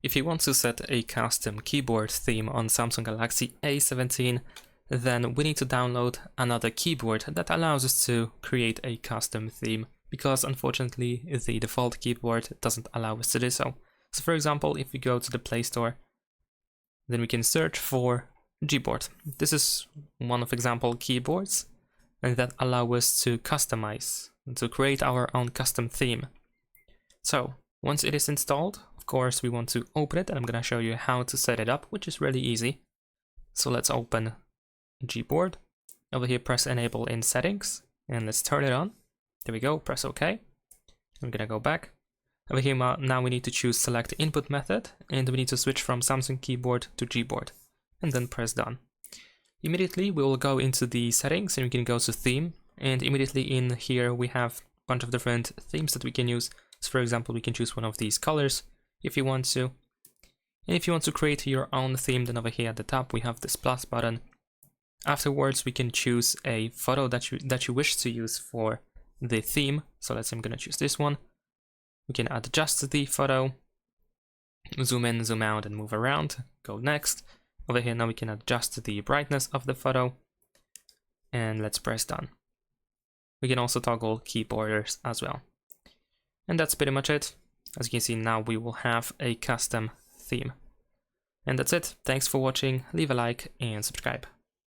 If you want to set a custom keyboard theme on Samsung Galaxy A17, then we need to download another keyboard that allows us to create a custom theme, because unfortunately the default keyboard doesn't allow us to do so. So for example, if we go to the Play Store, then we can search for Gboard. This is one of example keyboards and that allow us to customize, to create our own custom theme. So once it is installed, of course we want to open it, and I'm going to show you how to set it up, which is really easy. So let's open Gboard. Over here, press enable in settings and let's turn it on. There we go, press OK. I'm going to go back. Over here now we need to choose select input method, and we need to switch from Samsung keyboard to Gboard, and then press done. Immediately we will go into the settings and we can go to theme, and immediately in here we have a bunch of different themes that we can use. So for example, we can choose one of these colors if you want to. And if you want to create your own theme, then over here at the top we have this plus button. Afterwards we can choose a photo that you wish to use for the theme. So let's say I'm going to choose this one. We can adjust the photo, zoom in, zoom out, and move around. Go next. Over here now we can adjust the brightness of the photo, and let's press done. We can also toggle key borders as well. And that's pretty much it. As you can see, now we will have a custom theme. And that's it. Thanks for watching. Leave a like and subscribe.